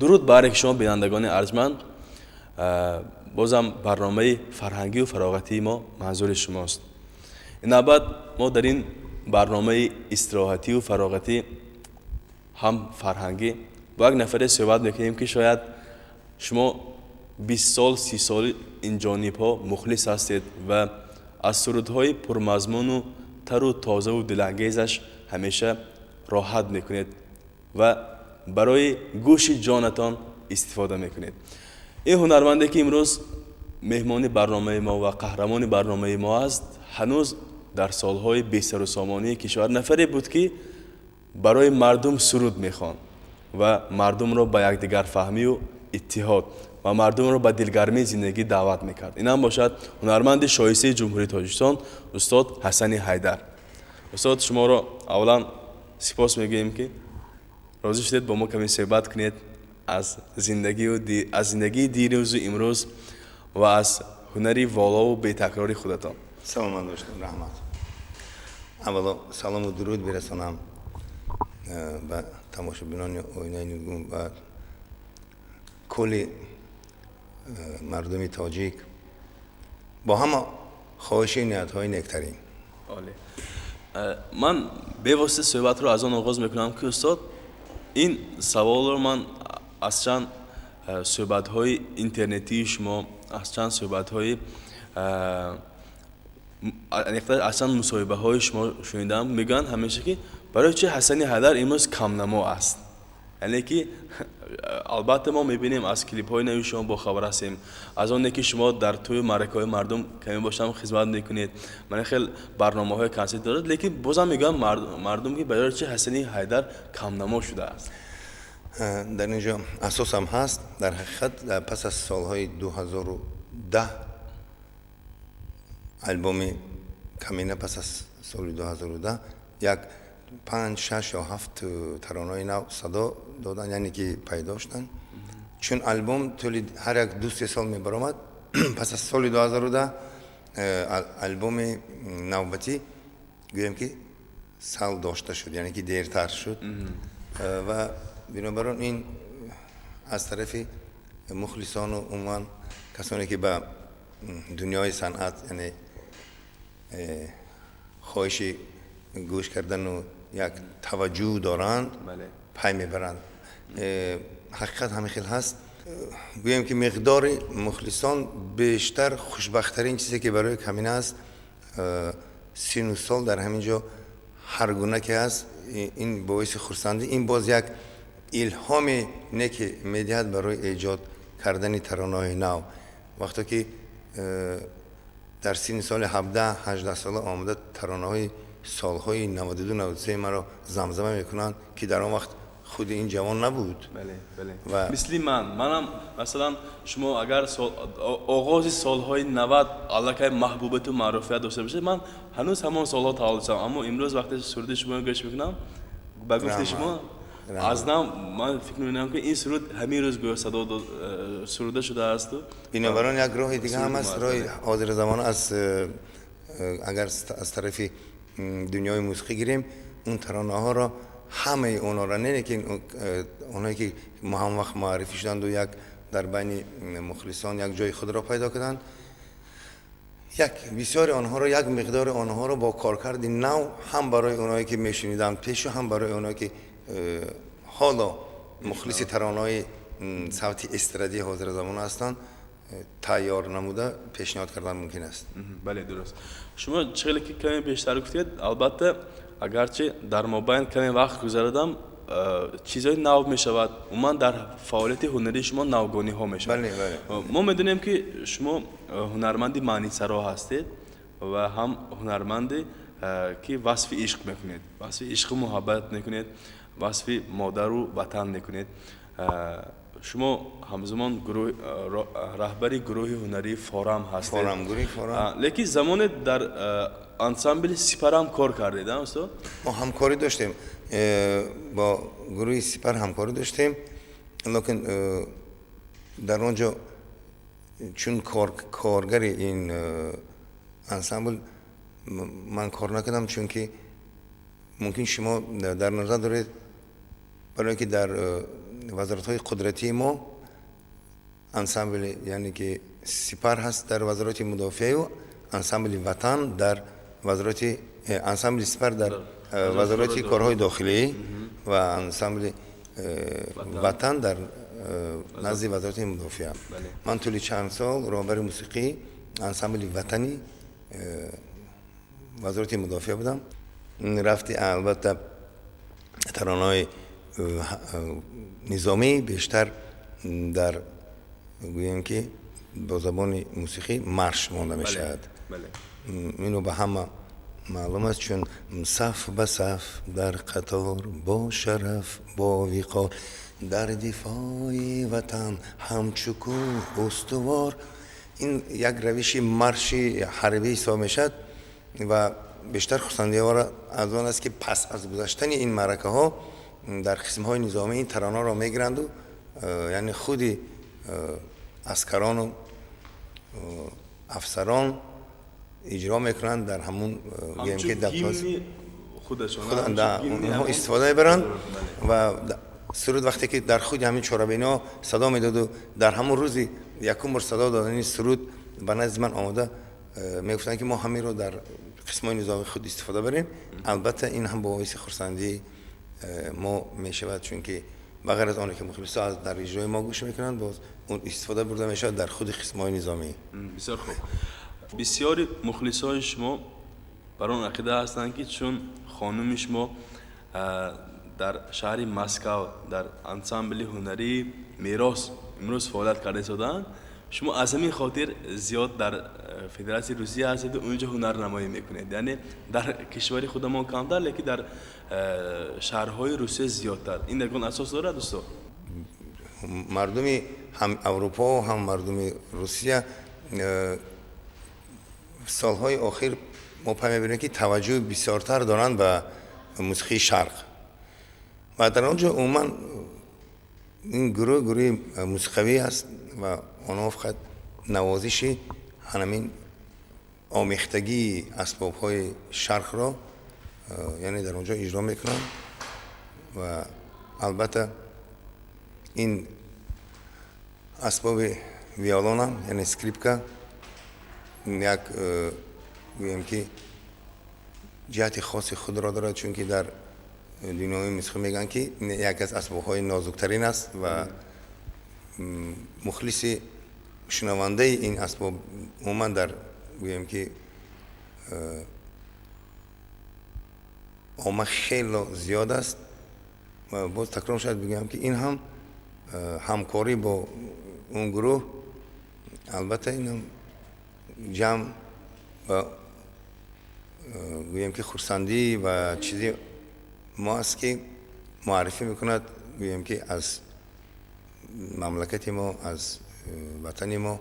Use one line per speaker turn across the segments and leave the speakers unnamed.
درود بر شما بینندگان ارجمند. بازم برنامه فرهنگی و فراغتی ما منظور شماست. این بعد ما در این برنامه استراحتی و فراغتی هم فرهنگی با یک نفر صحبت میکنیم که شاید شما 20 سال 30 سال این جانب ها مخلص هستید و از سرودهای پرمضمون و تر و تازه و دلانگیزش همیشه راحت میکنید و برای گوش جانتان استفاده میکنید. این هنرمنده که امروز مهمان برنامه ما و قهرمان برنامه ما است، هنوز در سالهای بی سر و سامانی کشور نفری بود که برای مردم سرود میخوان و مردم را به یکدیگر فهمی و اتحاد و مردم را به دلگرمی زندگی دعوت میکرد. این هم باشد هنرمند شایسته جمهوری تاجیکستان استاد حسن حیدر. استاد شما را اولا سپاس میگوییم که راضی شدید با ما کمی صحبت کنید از زندگی دیروز و امروز و از هنری والا و بی‌تکراری خودتان.
سلام داشتم رحمت. اولا سلام و درود برسانم به تماشابینان آینه نگون و کل مردم تاجیک با همه خواهش نیت‌های نکترین.
من به واسطه صحبت رو از آن آغاز میکنم که استاد این سوال رو من از چند صحبت‌های اینترنتی شما، از چند صحبت‌های از چند مصاحبه‌های شما شنیدم. میگن همیشه که برای چه حسن حیدر امروز کم نما است. یعنی که البته ما میبینیم از کلیپ‌های نوی شما با خبر هستیم از آنه که شما در توی معرکه‌های مردم کمی باشم خدمت میکنید، من خیلی برنامه‌های کنسرت دارد، لیکن بازم میگم مردم که برای چه حسن حیدر کم نما شده است.
در اینجا اساس هم هست. در حقیقت پس از سالهای 2010 البوم کمینه، پس از سال 2010 یک 5 6 یا 7 ترانه‌های نو صدا دادن، یعنی که پیدا شدن. چون البوم طول هر یک 2-3 سال میبرامد. پس از سال 2010 البوم نوبتی گویم که سال داشته شد، یعنی که دیرتر شد و بنابراین این از طرف مخلصان و عموما کسانی که به دنیای صنعت یعنی خواهش گوش کردن و یک توجه دارند پی میبرند. حقیقت همین خیلی هست. گویم که مقدار مخلصان بیشتر خوشبخت‌ترین چیزی که برای کمینه است 39 سال در همینجا هر گونه که هست، این باعث خرسندی، این باز یک الهامی نه که میدهد برای ایجاد کردن ترانه‌های نو. وقتی که در سن سال 17-18 ساله آمده ترانه‌های سالهای 92-93 مرا زمزمه میکنند که در آن وقت خود این جوان نبود.
و مثل منم مثلا شما اگر آغاز سالهای 90 علاقه محبوبیت و معروفیت داشته باشید، من هنوز همان سالها تولدم، اما امروز وقتی سرود شما گوش میکنم با گفته شما از من فکر می‌کنم که این سرود همین روز گویا صدا سروده شده است.
بنابراین یک راه دیگه هم است، راه حاضر زمان است. اگر از طرف دنیای موسیقی گیریم، اون ترانه ها را همه اونا را، نه که اونایی که هم وقت معرفی شدند و یک در بین مخلصان یک جای خود را پیدا کردند، یک بسیار آنها را، یک مقدار آنها را با کارکرد نو هم برای اونایی که میشنیدند پیش و هم برای اونایی که حالا مخلص ترانه‌های صوتی استرادی حاضر زمان هستند تیار نموده پیشنهاد کردن ممکن است.
بله درست. شما چه که کمی بیشتر گفتید، البته اگرچه در مابین کمی وقت گذراندم چیزای نو می شود، من در فعالیت هنری شما نوگانی ها می شود.
بله.
ما میدونیم که شما هنرمندی معنی سرا هستید و هم هنرمندی که وصف عشق میکنید، وصف عشق و محبت میکنید، وصف مادر و وطن میکنید. شما همزمان رهبری گروه هنری فارم هستید.
فارم.
لیکن زمان در انسامبل سپر هم کار کردید استاد؟
ما همکاری داشتیم با گروه سپر، همکاری داشتیم، لیکن در اونجا چون کارگر این انسامبل من کار نکردم، چون که ممکن شما در نظر دارید برای که در وزارت های قدرتی ما انسامبل یعنی که سپر هست در وزارت مدافع و انسامبل وطن در وزارت انسامبل سپر در وزارت کارهای داخلی و انسامبل وطن در نزد وزارت مدافع. من طول چند سال راهبر موسیقی انسامبل وطنی وزارت مدافع بودم. رفتی البته ترانه‌های نظامی بیشتر در گوییم که با زبان موسیقی مارش مانده می شود. اینو به همه معلوم است چون صف به صف در قطار با شرف با وقار در دفاع وطن همچو کوه استوار. این یک روش مارشی حربی حساب می شد و بیشتر خرسندی آور از آن است که پس از گذشتن این معرکه ها در قسم های نظامی این ترانه را می گیرند و یعنی خودی عسکران و افسران اجرا میکنند در همون گیم که دفتاز خودشان اونها استفاده برند و سرود وقتی که در خود همین چهاربینا صدا میداد و در همون روزی یکم بار صدا دادن سرود به نزد من آمده میگفتن که ما همین رو در قسمای نظامی خود استفاده بریم. البته این هم باعث خرسندی ما میشود چون که بغیر از آنه که مخلصا از در اجرای ما گوش میکنند باز اون استفاده برده میشود در خود قسمای نظامی.
بسیار خوب. بسیاری مخلصای شما بر اون عقیده هستند که چون خانم شما در شهر مسکو در انسامبل هنری میراث امروز فعالیت کرده شدند، شما از همین خاطر زیاد در فدراسیون روسیه هستید و اونجا هنرنمایی میکنید. یعنی در کشور خودمان کمتر لیکن در شهرهای روسیه زیادتر. این در کدام اساس داره دوستو؟
مردم هم اروپا و هم مردم روسیه سالهای آخر ما می‌بینیم که توجه بسیارتر دارند به موسیقی شرق و در آنجا عموما این گروه موسیقی است و آنها فقط نوازش همین آمیختگی اسباب‌های شرق را یعنی در آنجا اجرا میکنند و البته این اسباب ویولون هم یعنی اسکریپکا یک گویم که جهت خاص خود را دارد چون که در دنیای موسیقی میگن که یک از اسباب‌های نازکترین است و مخلص شنونده این اسباب عموما در گویم که عمق خیلی زیاد است و باز تکرار شاید بگم که این هم همکاری با اون گروه البته این هم جمع و گویم که خرسندی و چیزی ما است که معرفی میکند گویم که از مملکت ما از وطن ما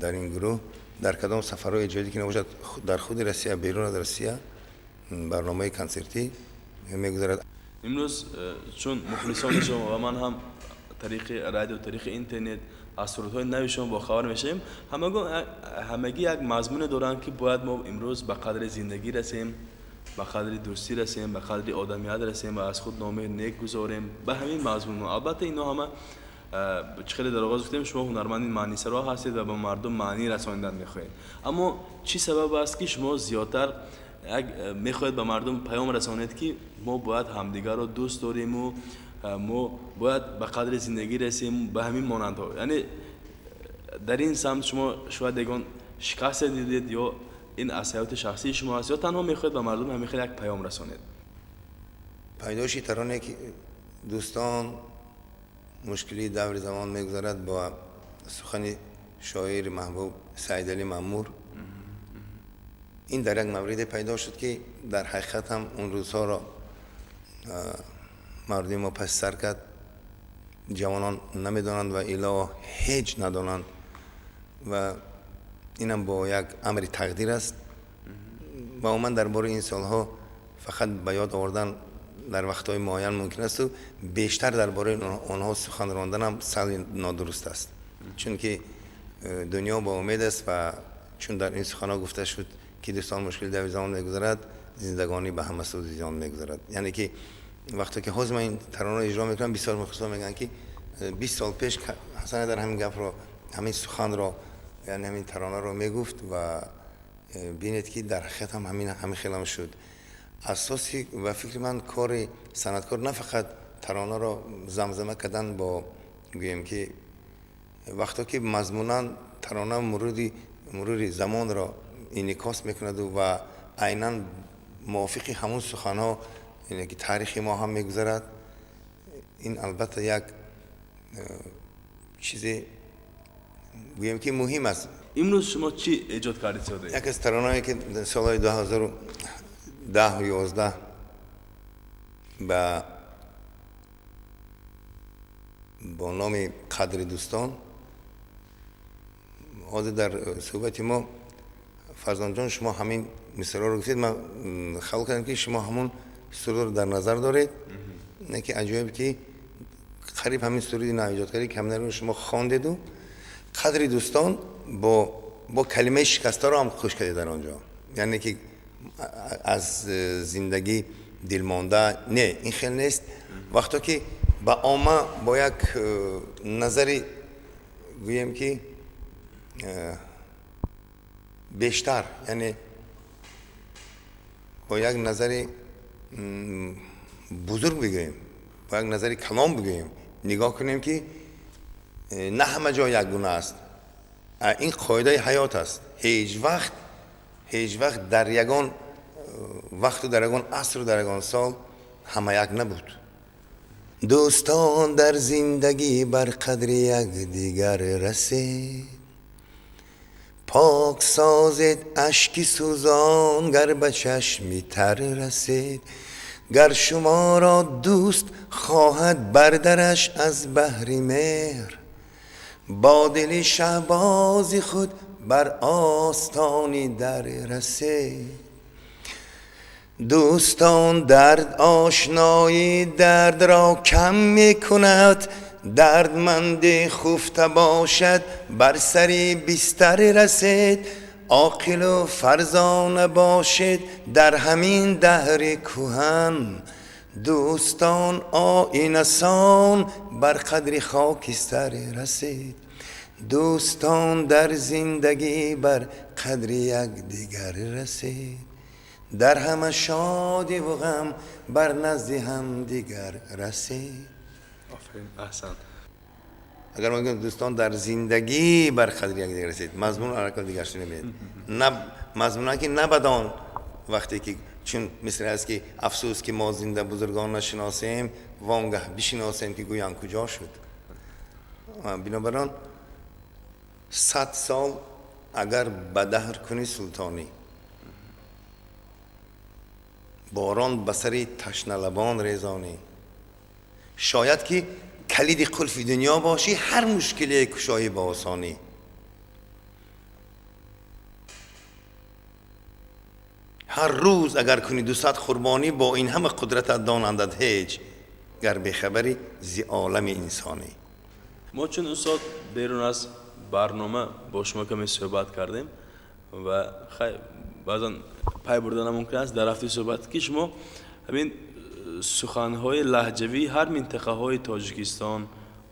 در این گروه در کدام سفرهای جدی که نباشد در خود روسیه بیرون از روسیه برنامه کنسرتی میگذارد.
امروز چون مخلصان شما و من هم طریق رادیو طریق اینترنت از سرودهای نو شما با خبر میشیم، همگی یک مضمون دارن که باید ما امروز به قدر زندگی رسیم، به قدر دوستی رسیم، به قدر آدمیت رسیم و از خود نامه نیک گذاریم به همین مضمون. البته اینا همه خیلی در آغاز گفتیم شما هنرمند معنی سرا هستید و به مردم معنی رساندن میخواهید، اما چی سبب است که شما زیادتر میخواهید به مردم پیام رسانید که ما باید همدیگر رو دوست داریم و ما باید به قدر زندگی رسیم به همین مانندها؟ یعنی در این سمت شما شاید دیگه شکست دیدید یا این از حیات شخصی شما است یا تنها میخواهید به مردم همین خیلی یک پیام رسانید؟
پیدایش ترانه که دوستان مشکلی دور زمان میگذارد با سخن شاعر محبوب سعید علی مامور، این در یک مورد پیدا شد که در حقیقت هم اون روزها را مردم ما پس سر کرد، جوانان نمیدانند و الا هیچ ندانند و اینم با یک امر تقدیر است و عموما درباره این سالها فقط به یاد آوردن در وقتهای معین ممکن است و بیشتر درباره آنها سخن راندن هم سال نادرست است، چون که دنیا با امید است و چون در این سخنها گفته شد که دوستان مشکل در زمان میگذرد زندگانی به همه سو زیان میگذرد، یعنی که وقتی که حوز من این ترانه رو اجرا میکنم بسیار مخصوصا میگن که 20 سال پیش حسن در همین گپ رو همین سخن رو یعنی همین ترانه رو میگفت و بینید که در حقیقت هم همین خیلی شد اساسی و فکر من کار صنعتکار نه فقط ترانه رو زمزمه کردن با گویم که وقتی که مضمونا ترانه مرور زمان را انعکاس میکند و عیناً موافق همون سخن ها یعنی که تاریخی ما هم میگذرد این البته یک چیزی گویم که مهم است.
امروز شما چی ایجاد کردید شده؟
یک از ترانه‌ای که در سال 2010 و 11 با نام قدر دوستان حاضر در صحبت ما فرزند جان شما همین مصرا رو گفتید من خیال کردم که شما همون سرود رو در نظر دارید نه که عجایب که قریب همین سرودی نه ایجاد کردید که همین رو شما خواندید و قدر دوستان با کلمه شکسته رو هم خوش کردید در آنجا یعنی که از زندگی دلمانده نه این خیلی نیست وقتی که با عامه با یک نظری گویم که بیشتر یعنی با یک نظری بزرگ بگوییم با یک نظری کلام بگوییم نگاه کنیم که نه همه جا یک گونه است این قاعده حیات است هیچ وقت در یگان وقت و در یگان عصر و در یگان سال همه یک نبود دوستان در زندگی بر قدر یک دیگر رسید پاک سازد اشکی سوزان گر به چشمی تر رسید گر شما را دوست خواهد بردرش از بحر مهر با دل شهباز خود بر آستانی در رسید دوستان درد آشنایی درد را کم می کند دردمند خفته باشد بر سری بستر رسید عاقل و فرزانه باشد در همین دهر کهن دوستان آیینه سان بر قدر خاکستر رسید دوستان در زندگی بر قدر یک دیگر رسید در همه شادی و غم بر نزد هم دیگر رسید.
آفرین احسن.
اگر ما بگیم دوستان در زندگی بر قدر یک دیگر رسید مضمون حرکت دیگر نمیاد نه مضمون که نه بدان وقتی که چون مثل است که افسوس که ما زنده بزرگان نشناسیم وانگه بشناسیم که گویان کجا شد بنابراین 100 سال اگر به دهر کنی سلطانی باران بسری تشنه لبان ریزانی شاید که کلید قلف دنیا باشی هر مشکلی کشایی با آسانی هر روز اگر کنی 200 قربانی با این همه قدرت دانندت هیچ گر بخبری زی عالم انسانی.
ما چون استاد بیرون از برنامه با شما کمی صحبت کردیم و خیلی بعضا پای بردن ممکن است در رفتی صحبت که شما همین سخنهای لهجوی هر منطقه های تاجیکستان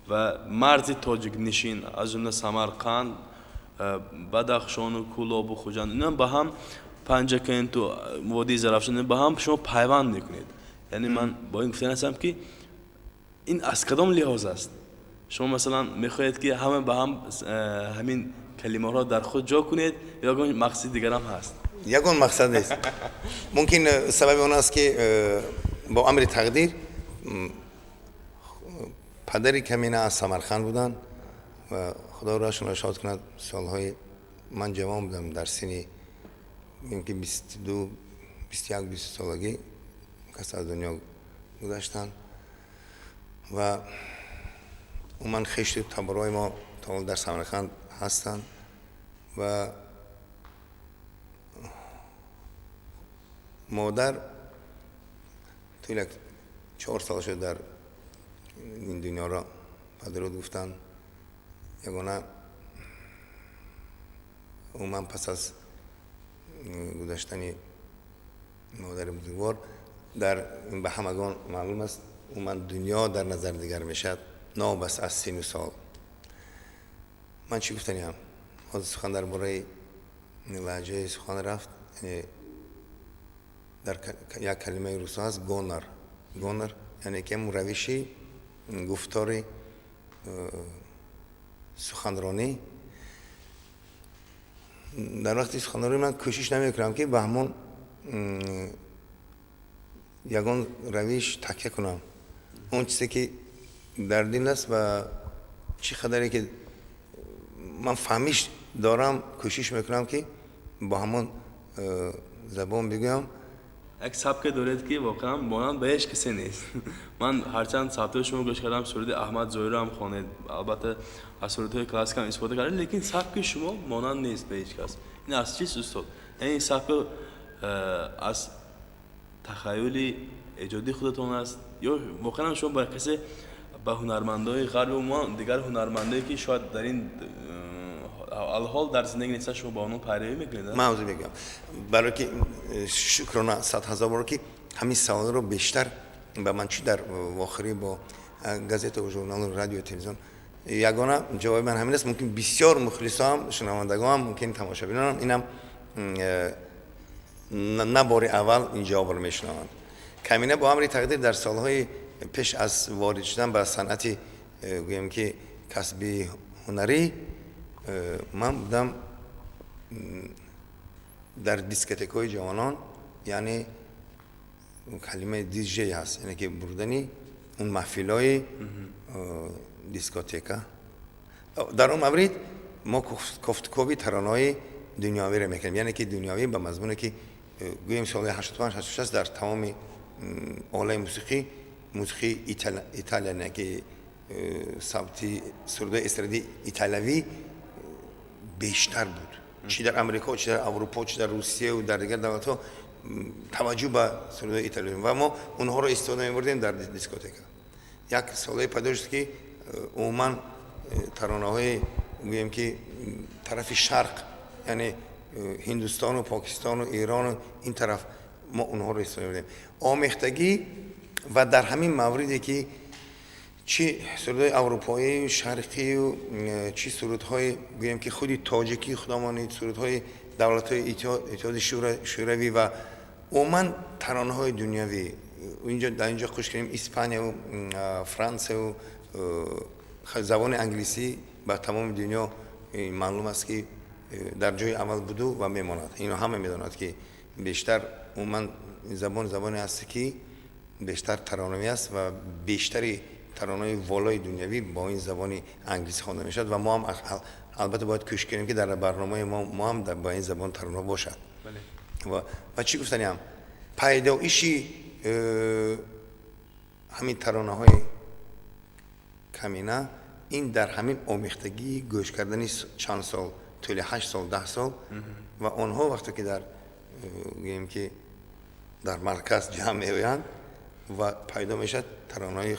و مرز تاجیک نشین از جمله سمرقند بدخشان و کولاب و خوجند اینا با هم پنجکین تو وادی زرافشان با هم شما پیوند میکنید یعنی من با این گفتن هستم که این از کدام لحاظ است شما مثلا میخواهید که همه با هم همین کلمه را در خود جا کنید یا مقصد دیگر هم هست
یگان مقصد نیست ممکن سبب اون است که با امر تقدیر پدری کمینه از سمرقند بودن و خدا راشون را شاد کند سالهای من جوان بودم در سنی که 22 21 20 سالگی کس از دنیا گذشتن و من خشت تبرای ما تا در سمرقند هستن و مادر توی 4 سال شد در این دنیا را پدر گفتن یگانه من پس از گذشتن مادر بزرگوار در به همگان معلوم است من دنیا در نظر دیگر میشد نابس از سین و سال. من چی گفتنیم؟ از سخن درباره لهجه سخن رفت، در یک کلمه روسی هست گونر یعنی که روشی گفتاری سخنرانی. در وقتی سخنرانی من کوشش نمیکنم که به همون یگان روش تکیه کنم، اون چیزی که در دل است و چی خدری که من فهمیش دارم کوشش میکنم که با همون زبان بگم.
یک سبک دارید که واقعا مانند به هیچ کسی نیست. من هرچند سبک شما گوش کردم، سرود احمد ظاهری هم خوانید، البته از سرودهای کلاسیک هم استفاده کردید، لیکن سبک شما مانند نیست به هیچ کس. این از چیست استاد؟ این سبک از تخیل ایجادی خودتون است یا واقعا شما با کسی به هنرمندای غرب و ما دیگر هنرمندایی که شاید در این الحال در زندگی نیستن شما با اونها پیروی میکنید؟
موضوع میگم برای که شکرانه 100,000 بار که همین سوال رو بیشتر به من چی در واخری با گازت و ژورنال و رادیو و تلویزیون یگانه جواب من همین است. ممکن بسیار مخلصام شنوندگان ممکن تماشاگران اینم نه بار اول این جواب رو میشنوند. کمینه با امر تقدیر در سالهای پیش از وارد شدن به صنعت گویم که کسبی هنری من بودم در دیسکوتک‌های جوانان، یعنی کلمه دیجی هست یعنی که بردنی اون محفل‌های دیسکوتکا. در اون مورد ما گفتگوی ترانه‌های دنیاوی را میکنیم، یعنی که دنیاوی به مضمون که گویم سال 85 86 در تمام عالم موسیقی ایتالیا که سبتی سرودهای استرادی ایتالیایی بیشتر بود، چی در امریکا چی در اروپا چی در روسیه و در دیگر دولت‌ها توجه به سرودهای ایتالیایی و ما اونها رو استفاده می‌بردیم در دیسکوتک. یک سالی پیدا شد که عموما ترانه‌های میگیم که طرف شرق یعنی هندوستان و پاکستان و ایران و این طرف ما اونها رو استفاده می‌بردیم. آمیختگی و در همین موردی که چی سرودهای اروپایی و شرقی و چی سرودهای گویم که خودی تاجیکی خودمانی سرودهای دولت‌های اتحاد شوروی و عموما ترانه‌های دنیوی اینجا در اینجا خوش کردیم اسپانیا و فرانسه و زبان انگلیسی با تمام دنیا معلوم است که در جای اول بوده و میماند. اینو همه میدونند که بیشتر عموما زبان است که بیشتر ترانه‌ای است و بیشتری ترانه‌های والای دنیوی با این زبان انگلیسی خوانده میشد و ما هم البته باید کوشش کنیم که در برنامه ما هم با این زبان ترانه باشد. بله. و چی گفتنیم پیدایشی همین ترانه‌های کمینه این در همین آمیختگی گوش کردنی چند سال طول 8 سال 10 سال و آنها وقتی که در گوییم که در مرکز جمع می‌آیند و پیدا میشد ترانه‌های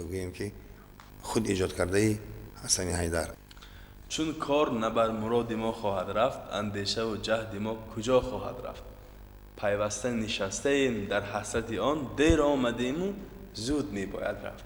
گوییم که خود ایجاد کرده حسن حیدر.
چون کار نه بر مراد ما خواهد رفت، اندیشه و جهد ما کجا خواهد رفت. پیوسته نشسته ایم در حسرت آن، دیر آمدیم و زود می باید رفت.